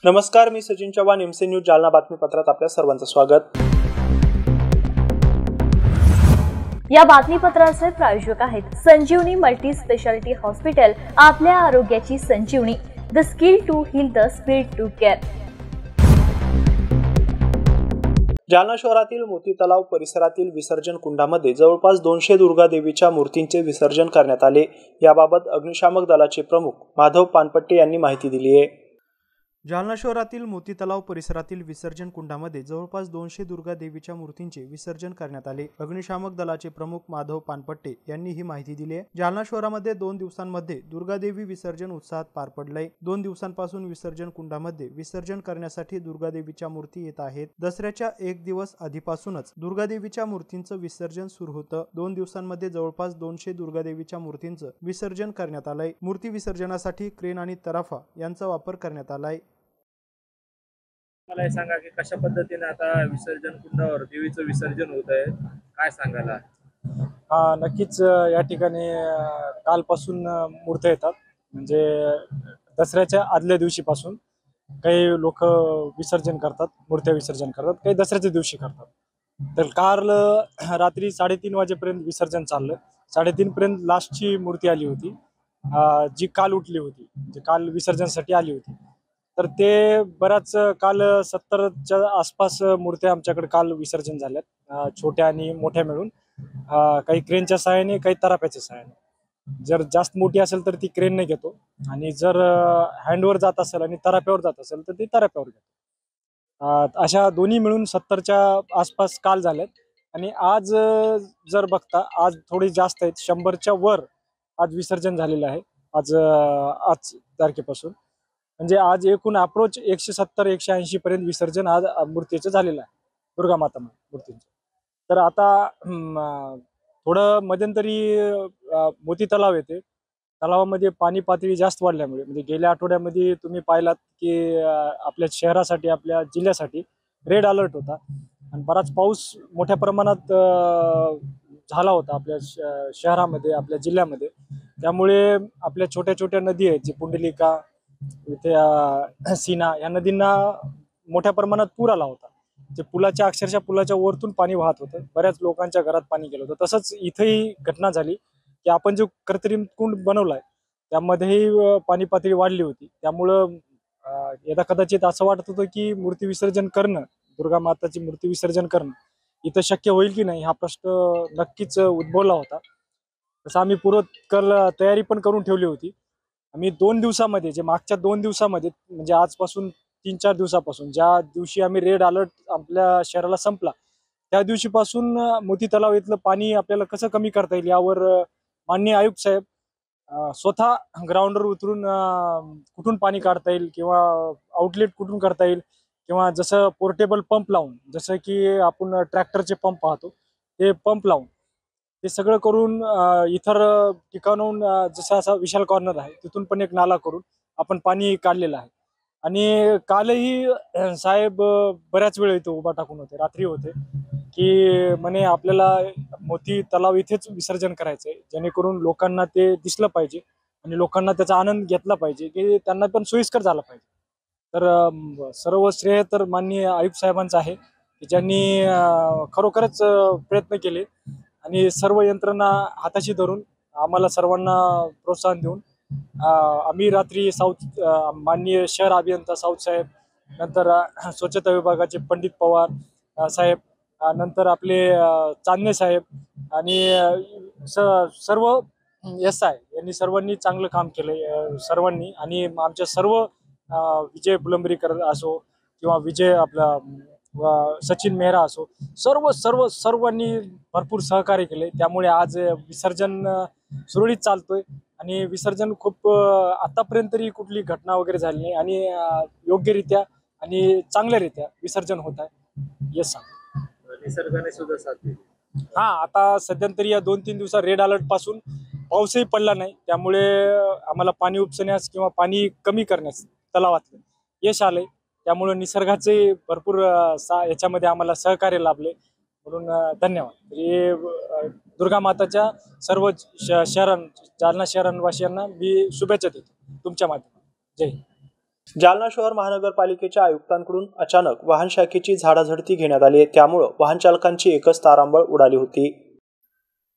नमस्कार, मी Sachin Chavan, MC news Jalna बातमीपत्रात आपल्या सर्वांचं स्वागत। या बातमीपत्राचे प्रायोजक आहेत संजीवनी मल्टी स्पेशालिटी हॉस्पिटल, आपल्या आरोग्याची संजीवनी, the skill to heal, the speed to care. Jalna शहरातील मोती तलाव परिसरातील विसर्जन कुंडामध्ये जवळपास 200 दुर्गा देवीच्या मूर्तींचे विसर्जन करण्यात आले। याबाबत अग्निशामक दलाचे प्रमुख माधव पानपट्टे यांनी माहिती दिली आहे। जालना शहरातील मोती तलाव परिसरातील विसर्जन कुंडामध्ये जवळपास 200 दुर्गा देवीच्या मूर्तींचे विसर्जन करण्यात आले। अग्निशामक दलाचे प्रमुख माधव पानपट्टे यांनी ही माहिती दिली आहे। जालना शहरामध्ये 2 दिवसांमध्ये दुर्गा देवी विसर्जन उत्साहात पार पडलंय। 2 दिवसांपासून विसर्जन कुंडामध्ये विसर्जन करण्यासाठी दुर्गा देवीच्या मूर्ती येत आहेत। दसऱ्याच्या 1 दिवस आधीपासूनच दुर्गा देवीच्या मूर्तींचं विसर्जन सुरू होतं। 2 दिवसांमध्ये जवळपास 200 दुर्गा देवीच्या मूर्तींचं विसर्जन करण्यात आलंय। मूर्ती विसर्जनासाठी क्रेन आणि तराफा यांचा वापर करण्यात आलाय। मला हे सांगा की कशा पद्धतीने आता विसर्जन कुंडावर देवीचं विसर्जन होत आहे, काय सांगाल? नक्कीच या ठिकाणी कालपासून मूर्त्या येतात। म्हणजे दसऱ्याच्या आदल्या दिवशीपासून काही लोक विसर्जन करतात, मूर्त्या विसर्जन करतात, काही दसऱ्याच्या दिवशी करतात। तर काल रात्री 3:30 वाजेपर्यंत विसर्जन चाललं। 3:30 पर्यंत लास्टची मूर्ती आली होती, जी काल उठली होती, म्हणजे काल विसर्जनासाठी आली होती। तर ते बऱ्याच काल 70च्या आसपास मूर्त्या आमच्याकडे काल विसर्जन झाल्यात, छोट्या आणि मोठ्या मिळून। काही क्रेनच्या सहाय्याने, काही तराफ्याच्या सहाय्याने। जर जास्त मोठी असेल तर ती क्रेनने घेतो, आणि जर हँडवर जात असेल आणि तराफ्यावर जात असेल तर ती तराफ्यावर घेतो। अशा दोन्ही मिळून 70च्या आसपास काल झाल्यात। आणि आज जर बघता, आज थोडी जास्त आहेत, 100च्या वर आज विसर्जन झालेलं आहे आज तारखेपासून। म्हणजे आज एकूण अप्रोच 170-180 पर्यंत विसर्जन आज मूर्तीचं झालेलं आहे, दुर्गा माता मूर्तीचं। तर आता थोडं मध्यंतरी मोती तलाव येते, तलावामध्ये पाणी पातळी जास्त वाढल्यामुळे, म्हणजे गेल्या आठवड्यामध्ये तुम्ही पाहिलात की आपल्या शहरासाठी, आपल्या जिल्ह्यासाठी रेड अलर्ट होता, आणि बराच पाऊस मोठ्या प्रमाणात झाला होता आपल्या शहरामध्ये, आपल्या जिल्ह्यामध्ये। त्यामुळे आपल्या छोट्या छोट्या नदी आहेत, जे पुंडलिका, इथे सीना, या नदींना मोठ्या प्रमाणात पूर आला होता। जे अक्षरशः पुलाच्या वरतून पाणी वाहत होतं, बऱ्याच लोकांच्या घरात पाणी गेलं होतं। तसंच इथेही घटना झाली की आपण जो कृत्रिम कुंड बनवलाय त्यामध्येही पाणी पातळी वाढली होती। त्यामुळं यदा कदाचित असं वाटत होतं की मूर्ती विसर्जन करणं, दुर्गा माताची मूर्ती विसर्जन करणं इथं शक्य होईल की नाही, हा प्रश्न नक्कीच उद्भवला होता। तसं आम्ही तयारी पण करून ठेवली होती। आम्ही 2 दिवसामध्ये, जे मागच्या 2 दिवसामध्ये, म्हणजे आजपासून 3-4 दिवसापासून, ज्या दिवशी आम्ही रेड अलर्ट आपल्या शहराला संपला त्या दिवशीपासून मोती तलाव इथलं पाणी आपल्याला कसं कमी करता येईल यावर माननीय आयुक्त साहेब स्वतः ग्राउंडवर उतरून कुठून पाणी काढता येईल, किंवा आउटलेट कुठून करता येईल, किंवा जसं पोर्टेबल पंप लावून, जसं की आपण ट्रॅक्टरचे पंप पाहतो ते पंप लावून, ते सगळं करून इतर ठिकाणून, जसं असा विशाल कॉर्नर आहे तिथून पण एक नाला करून आपण पाणी काढलेलं आहे। आणि कालही साहेब बऱ्याच वेळ इथे उभा टाकून होते, रात्री होते, की म्हणे आपल्याला मोती तलाव इथेच विसर्जन करायचंय, जेणेकरून लोकांना ते दिसलं पाहिजे आणि लोकांना त्याचा आनंद घेतला पाहिजे, की त्यांना पण सोयीस्कर झालं पाहिजे। तर सर्व श्रेय तर माननीय आयुक्त साहेबांचं आहे, की ज्यांनी खरोखरच प्रयत्न केले आणि सर्व यंत्रणा हाताशी धरून आम्हाला सर्वांना प्रोत्साहन देऊन आम्ही रात्री माननीय शहर अभियंता साऊथ साहेब, नंतर स्वच्छता विभागाचे पंडित पवार साहेब, नंतर आपले चांदणे साहेब, आणि सर्व SI यांनी सर्वांनी चांगलं काम केलंय सर्वांनी। आणि आमच्या सर्व विजय फुलंब्रीकर असो, किंवा विजय आपला सचिन मेहरा असो, सर्वांनी भरपूर सहकार्य केले। त्यामुळे आज विसर्जन सुरळीत चालतोय, आणि विसर्जन खूप आतापर्यंत तरी कुठली घटना वगैरे झाली नाही, आणि योग्यरित्या आणि चांगल्यारित्या विसर्जन होत आहे। येस सर, निसर्गाने सुद्धा साथ दिली। आता सध्या तरी या 2-3 दिवसात रेड अलर्ट पासून पाऊसही पडला नाही, त्यामुळे आम्हाला पाणी उपसण्यास किंवा पाणी कमी करण्यास तलावातलं यश आलंय। त्यामुळे निसर्गाचे भरपूर याच्यामध्ये आम्हाला सहकार्य लाभले, म्हणून धन्यवाद। दुर्गा माताच्या सर्व जालना शहरवासियांना मी शुभेच्छा देतो तुमच्या माध्यमातून। जय हिंद। जालना शहर महानगरपालिकेच्या आयुक्तांकडून अचानक वाहन शाखेची झाडाझडती घेण्यात आली, त्यामुळे वाहन चालकांची एकच तारांबळ उडाली होती।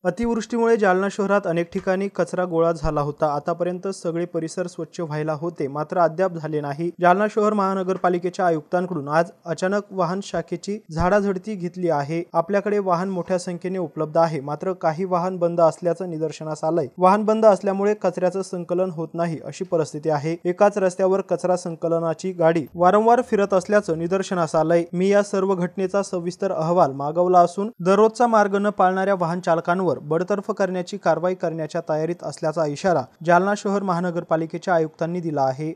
अतिवृष्टीमुळे जालना शहरात अनेक ठिकाणी कचरा गोळा झाला होता। आतापर्यंत सगळे परिसर स्वच्छ व्हायला होते, मात्र अद्याप झाले नाही। जालना शहर महानगरपालिकेच्या आयुक्तांकडून आज अचानक वाहन शाखेची झाडाझडती घेतली आहे। आपल्याकडे वाहन मोठ्या संख्येने उपलब्ध आहे, मात्र काही वाहन बंद असल्याचं निदर्शनास आलंय। वाहन बंद असल्यामुळे कचऱ्याचं संकलन होत नाही अशी परिस्थिती आहे। एकाच रस्त्यावर कचरा संकलनाची गाडी वारंवार फिरत असल्याचं निदर्शनास आलंय। मी या सर्व घटनेचा सविस्तर अहवाल मागवला असून दररोजचा मार्ग न पाळणाऱ्या वाहन चालकांवर बडतर्फ करण्याची कारवाई करण्याच्या तयारीत असल्याचा इशारा जालना शहर महानगरपालिकेच्या आयुक्तांनी दिला आहे।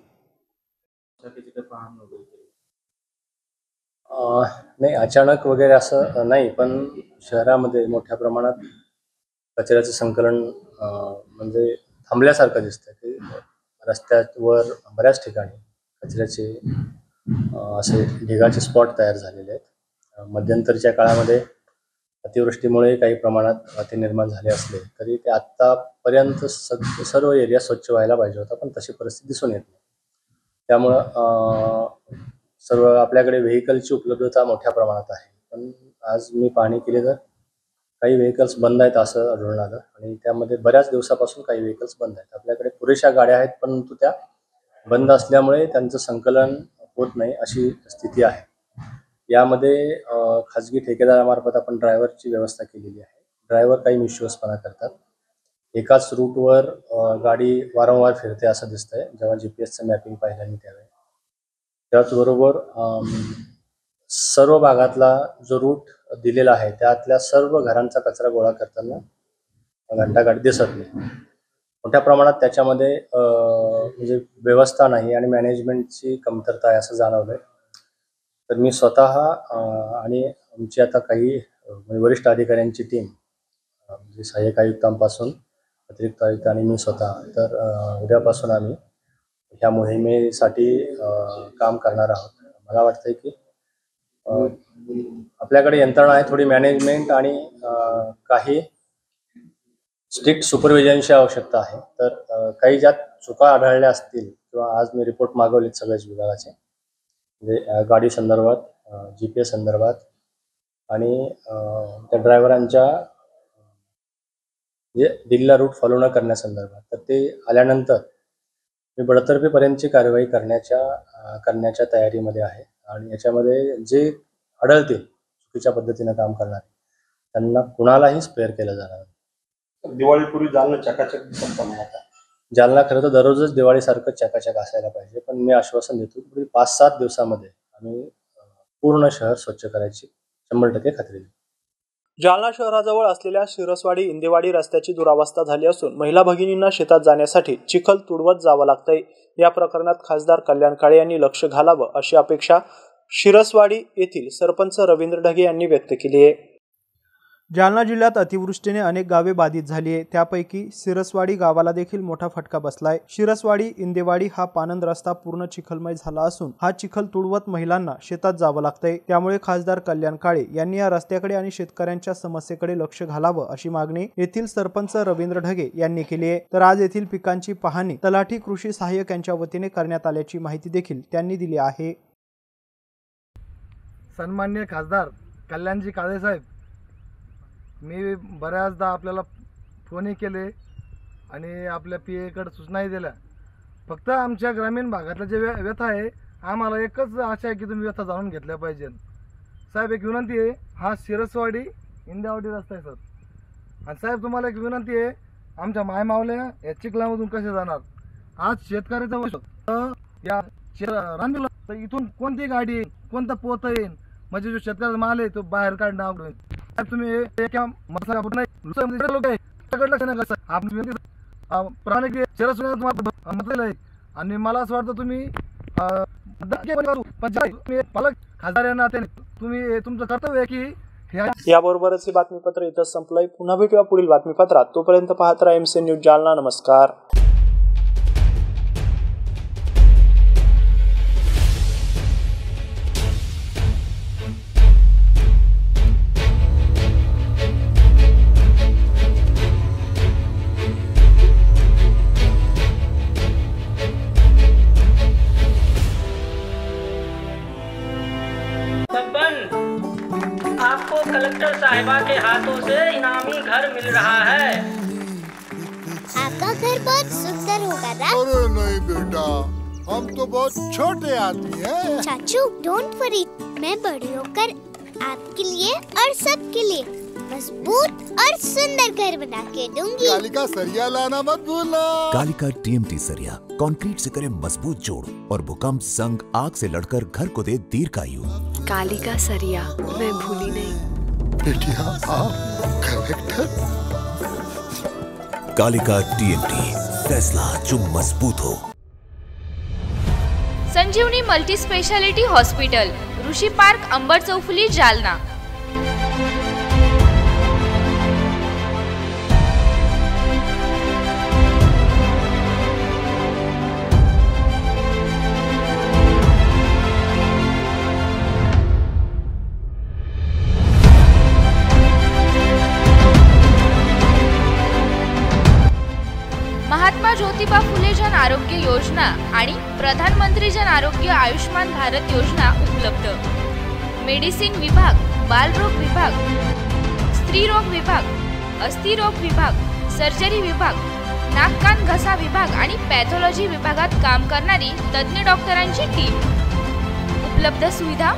नाही, अचानक वगैरे असं नाही, पण शहरामध्ये मोठ्या प्रमाणात कचऱ्याचं संकलन म्हणजे थांबल्यासारखं दिसतंय की रस्त्यावर बऱ्याच ठिकाणी कचऱ्याचे असे ढिगाचे स्पॉट तयार झालेले आहेत। मध्यंतरीच्या काळामध्ये अतिवृष्टीमुळे काही प्रमाणात अति निर्माण झाले असले तरी ते आत्तापर्यंत सर्व एरिया स्वच्छ व्हायला पाहिजे होता, पण तशी परिस्थिती दिसून येत नाही। त्यामुळं सर्व आपल्याकडे व्हेकलची उपलब्धता मोठ्या प्रमाणात आहे, पण आज मी पाहणी केली तर काही व्हेकल्स बंद आहेत असं आढळून आलं आणि त्यामध्ये बऱ्याच दिवसापासून काही व्हेकल्स बंद आहेत। आपल्याकडे पुरेशा गाड्या आहेत, परंतु त्या बंद असल्यामुळे त्यांचं संकलन होत नाही अशी स्थिती आहे। यामध्ये खाजगी ठेकेदारामार्फत आपण ड्रायव्हरची व्यवस्था केलेली आहे। ड्रायव्हर काही विश्वासपणा करतात, एकाच रूटवर गाडी वारंवार फिरते असं दिसतंय जेव्हा GPS मॅपिंग पाहिलं मी त्यावेळी। त्याचबरोबर सर्व भागातला जो रूट दिलेला आहे त्यातल्या सर्व घरांचा कचरा गोळा करताना घंटागाडी दिसत नाही। मोठ्या प्रमाणात त्याच्यामध्ये म्हणजे व्यवस्था नाही आणि मॅनेजमेंटची कमतरता आहे असं जाणवलंय। तर मी स्वतः आणि आमची आता काही वरिष्ठ अधिकाऱ्यांची टीम म्हणजे सहाय्यक आयुक्तांपासून अतिरिक्त आयुक्त आणि मी स्वतः तर उद्यापासून आम्ही ह्या मोहिमेसाठी काम करणार आहोत। मला वाटतंय की आपल्याकडे यंत्रणा आहे, थोडी मॅनेजमेंट आणि काही स्ट्रिक्ट सुपरविजनची आवश्यकता आहे। तर काही ज्यात चुका आढळल्या असतील किंवा आज मी रिपोर्ट मागवलेत सगळ्याच विभागाचे, म्हणजे गाडी संदर्भात, GPS संदर्भात आणि त्या ड्रायव्हरांच्या जे दिलेला रूट फॉलो न करण्यासंदर्भात, तर ते आल्यानंतर मी बडतर्फीपर्यंतची कारवाई करण्याच्या तयारीमध्ये आहे आणि याच्यामध्ये जे आढळतील चुकीच्या पद्धतीनं काम करणारे त्यांना कुणालाही स्पेअर केलं जाणार नाही। दिवाळीपूर्वी जालना चकाचक दिसत नाही आता। जालना खरं तर दररोजच दिवाळीसारखं चकाचक असायला पाहिजे, पण मी आश्वासन देतो की 5-7 दिवसामध्ये आम्ही पूर्ण शहर स्वच्छ करायची 100% खात्री देतो। जालना शहराजवळ असलेल्या शिरसवाडी इंदेवाडी रस्त्याची दुरावस्था झाली असून महिला भगिनींना शेतात जाण्यासाठी चिखल तुडवत जावं लागतंय। या प्रकरणात खासदार कल्याण काळे यांनी लक्ष घालावं अशी अपेक्षा शिरसवाडी येथील सरपंच रवींद्र ढगे यांनी व्यक्त केली आहे। जालना जिल्ह्यात अतिवृष्टीने अनेक गावे बाधित झाली आहे, त्यापैकी शिरसवाडी गावाला देखील मोठा फटका बसलाय। शिरसवाडी इंदेवाडी हा पानंद रस्ता पूर्ण चिखलमय झाला असून हा चिखल तुडवत महिलांना शेतात जावं लागतंय। त्यामुळे खासदार कल्याण काळे यांनी या रस्त्याकडे आणि शेतकऱ्यांच्या समस्येकडे लक्ष घालावं अशी मागणी येथील सरपंच रवींद्र ढगे यांनी केली आहे। तर आज येथील पिकांची पाहणी तलाठी कृषी सहाय्यक यांच्या वतीने करण्यात आल्याची माहिती देखील त्यांनी दिली आहे। सन्माननीय खासदार कल्याणजी काळे साहेब, मी बऱ्याचदा आपल्याला फोनही केले आणि आपल्या PA-कडे सूचनाही दिल्या। फक्त आमच्या ग्रामीण भागातला जे व्यथा आहे, आम्हाला एकच आशा आहे की तुम्ही व्यथा जाणून घेतल्या पाहिजे। साहेब एक विनंती आहे, हा शिरसवाडी इंदेवाडी रस्ता आहे सर, आणि साहेब तुम्हाला एक विनंती आहे, आमच्या मायमावल्या या चिखलामधून कसे जाणार? आज शेतकऱ्याचा वर्ष या रानडीला तर इथून कोणती गाडी येईल, कोणता पोत येईल, म्हणजे जो शेतकऱ्याचा माल आहे तो बाहेर काढणं अवघड होईल। तुम्ही एका आणि मला असं वाटतं तुम्ही पालक खासदार या नात्याने तुम्ही तुमचं कर्तव्य आहे की याबरोबरच हे बातमीपत्र इथं संपलंय। पुन्हा भेटूया पुढील बातमीपत्रात, तोपर्यंत पाहत राहा MC न्यूज जालना। नमस्कार। कलेक्टर साहिबा के हाथों से इनामी घर मिल रहा है। आपका घर बहुत सुंदर होगा ना? अरे नहीं बेटा, हम तो बहुत छोटे आदमी हैं। चाचू डोंट वरी, मैं बड़ी होकर आपके लिए और सबके लिए मजबूत और सुंदर घर बना के दूंगी। कालिका सरिया लाना मत भूलना। कालिका TMT सरिया कंक्रीट से करे मजबूत जोड़ और भूकंप संग आग से लड़कर घर को दे दीर्घायु। कालिका सरिया मैं भूली नहीं। बेटिया आप कलेक्टर। कालिका TMT, फैसला जो मजबूत हो। संजीवनी मल्टी स्पेशालिटी हॉस्पिटल, ऋषी पार्क, अंबर चौफुली, जालना। महात्मा ज्योतिबा फुले जन आरोग्य योजना आणि प्रधानमंत्री जन आरोग्य आयुष्मान भारत योजना उपलब्ध। मेडिसिन विभाग, बालरोग विभाग, स्त्रीरोग विभाग, अस्थिरोग विभाग, सर्जरी विभाग, नाक कान घसा विभाग आणि पॅथॉलॉजी विभागात काम करणारी तज्ञ डॉक्टरांची टीम। उपलब्ध सुविधा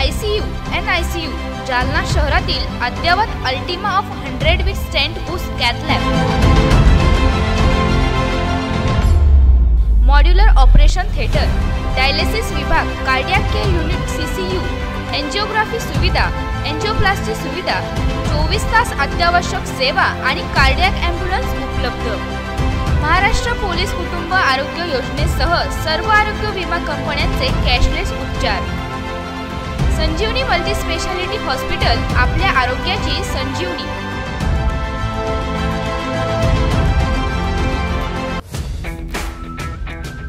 ICU, NICU, जालना शहरातील अद्ययावत Ultima of 100 with stent boost cath lab, modular operation theatre, dialysis विभाग, cardiac care unit CCU, angiography सुविधा, एंजियोप्लास्टी सुविधा, 24 तास अत्यावश्यक सेवा आणि कार्डियक ॲम्ब्युलन्स उपलब्ध। महाराष्ट्र पोलीस कुटुंब आरोग्य योजनेसह सर्व आरोग्य विमा कंपन्यांचे कॅशलेस उपचार। संजीवनी मल्टी स्पेशालिटी हॉस्पिटल, आपल्या आरोग्याची संजीवनी।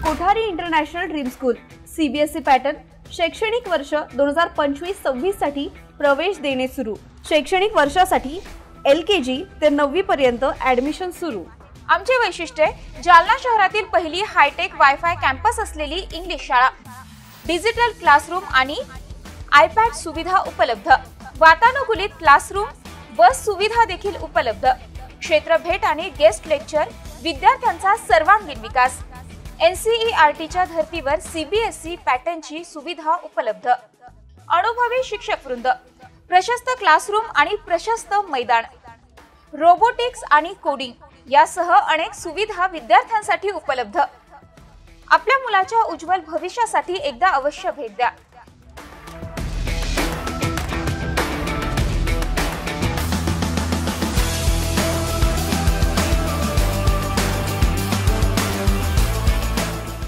Kothari international dream school, CBSE pattern, शैक्षणिक वर्ष 2025-26 साठी प्रवेश देणे सुरू। शैक्षणिक वर्षासाठी LKG ते 9वी पर्यंत ऍडमिशन सुरू। आमचे वैशिष्ट्य, जालना शहरातील पहिली हायटेक वायफाय कॅम्पस असलेली इंग्लिश शाळा, डिजिटल क्लासरूम आणि iPad सुविधा उपलब्ध, वातानुकूलित क्लासरूम, बस सुविधा देखील उपलब्ध, क्षेत्र भेट आणि गेस्ट लेक्चर, विद्यार्थ्यांचा सर्वांगीण विकास। NCERTच्या धर्तीवर CBSE पॅटर्नची सुविधा उपलब्ध, अनुभवी शिक्षक वृंद, प्रशस्त क्लासरूम आणि प्रशस्त मैदान, रोबोटिक्स आणि कोडिंग यासह अनेक सुविधा विद्यार्थ्यांसाठी उपलब्ध। आपल्या मुलाच्या उज्ज्वल भविष्यासाठी एकदा अवश्य भेट द्या।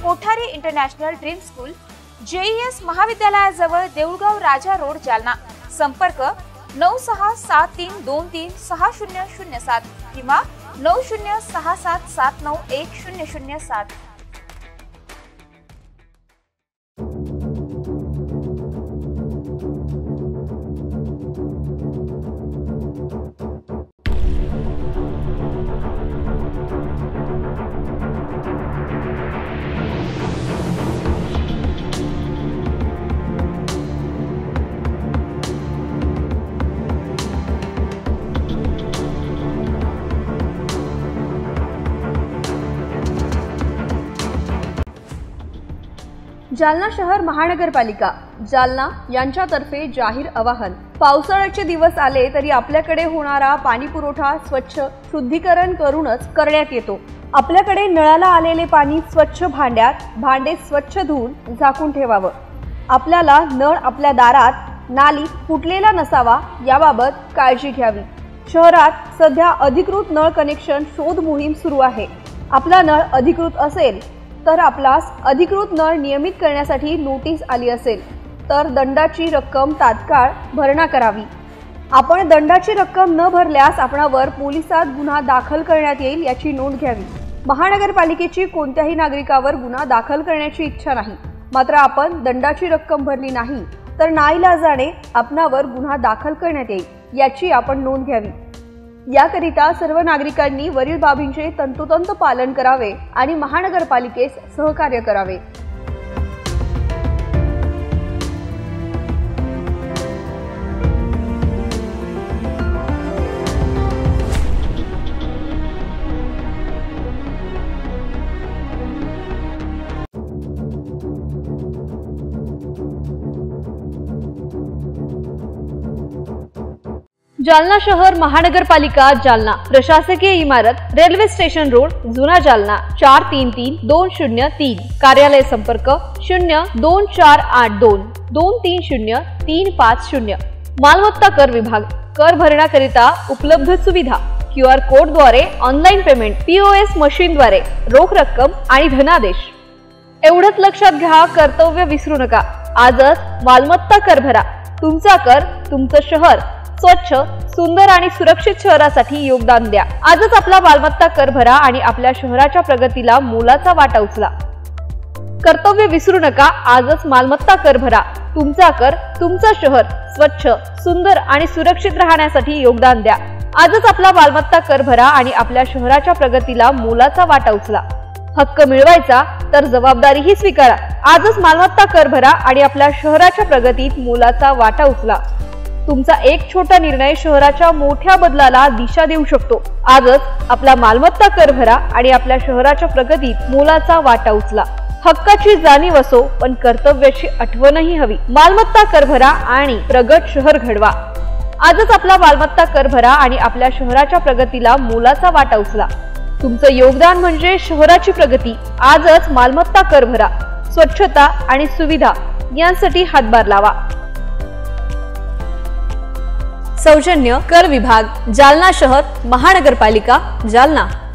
Kothari international dream school, JES महाविद्यालयाजवळ, देऊळगाव राजा रोड, जालना। संपर्क 9673236007 किंवा 9067791007। जालना शहर महानगरपालिका जालना यांच्यातर्फे जाहीर आवाहन। पावसाळ्याचे दिवस आले तरी आपल्याकडे होणारा पाणी पुरवठा स्वच्छ शुद्धीकरण करूनच करण्यात येतो। आपल्याकडे नळाला आलेले पाणी स्वच्छ भांड्यात, भांडे स्वच्छ धुवून झाकून ठेवावं। आपल्याला नळ आपल्या दारात, नाली फुटलेला नसावा याबाबत काळजी घ्यावी। शहरात सध्या अधिकृत नळ कनेक्शन शोध मोहीम सुरू आहे। आपला नळ अधिकृत असेल तर आपल्यास अधिकृत नळ नियमित करण्यासाठी नोटीस आली असेल तर दंडाची रक्कम तात्काळ भरणा करावी। आपण दंडाची रक्कम न भरल्यास आपणावर पोलिसात गुन्हा दाखल करण्यात येईल याची नोंद घ्यावी। महानगरपालिकेची कोणत्याही नागरिकावर गुन्हा दाखल करण्याची इच्छा नाही, मात्र आपण दंडाची रक्कम भरली नाही तर नाईलाजाने आपणावर गुन्हा दाखल करण्यात येईल याची आपण नोंद घ्यावी। याकरिता सर्व नागरिकांनी वरील बाबींचे तंतोतंत पालन करावे आणि महानगरपालिकेस सहकार्य करावे। जालना शहर महानगरपालिका जालना प्रशासकीय इमारत रेल्वे स्टेशन रोड जुना जालना 433203 कार्यालय संपर्क 02482 230 मालमत्ता कर विभाग कर भरण्याकरिता उपलब्ध सुविधा QR कोड द्वारे ऑनलाईन पेमेंट POS मशीन द्वारे रोख रक्कम आणि धनादेश एवढंच लक्षात घ्या कर्तव्य विसरू नका आजच मालमत्ता कर भरा तुमचा कर तुमचं शहर स्वच्छ सुंदर आणि सुरक्षित शहरासाठी योगदान द्या आजच आपला मालमत्ता कर भरा आणि आपल्या शहराच्या प्रगतीला मोलाचा वाटा उचला कर्तव्य विसरू नका आजच मालमत्ता कर भरा तुमचा कर तुमचं शहर स्वच्छ सुंदर आणि सुरक्षित राहण्यासाठी योगदान द्या आजच आपला मालमत्ता कर भरा आणि आपल्या शहराच्या प्रगतीला मोलाचा वाटा उचला हक्क मिळवायचा तर जबाबदारीही स्वीकारा आजच मालमत्ता कर भरा आणि आपल्या शहराच्या प्रगतीत मोलाचा वाटा उचला तुमचा एक छोटा निर्णय शहराच्या मोठ्या बदलाला दिशा देऊ शकतो आजच आपला मालमत्ता कर भरा आणि आपल्या शहराच्या प्रगतीत मोलाचा वाटा उचला हक्काची जाणीव असो पण कर्तव्याची आठवणही हवी मालमत्ता कर भरा आणि प्रगत शहर घडवा आजच आपला मालमत्ता कर भरा आणि आपल्या शहराच्या प्रगतीला मोलाचा वाटा उचला तुमचं योगदान म्हणजे शहराची प्रगती आजच मालमत्ता कर भरा स्वच्छता आणि सुविधा यांसाठी हातभार लावा सौजन्य कर विभाग जालना शहर महानगरपालिका जालना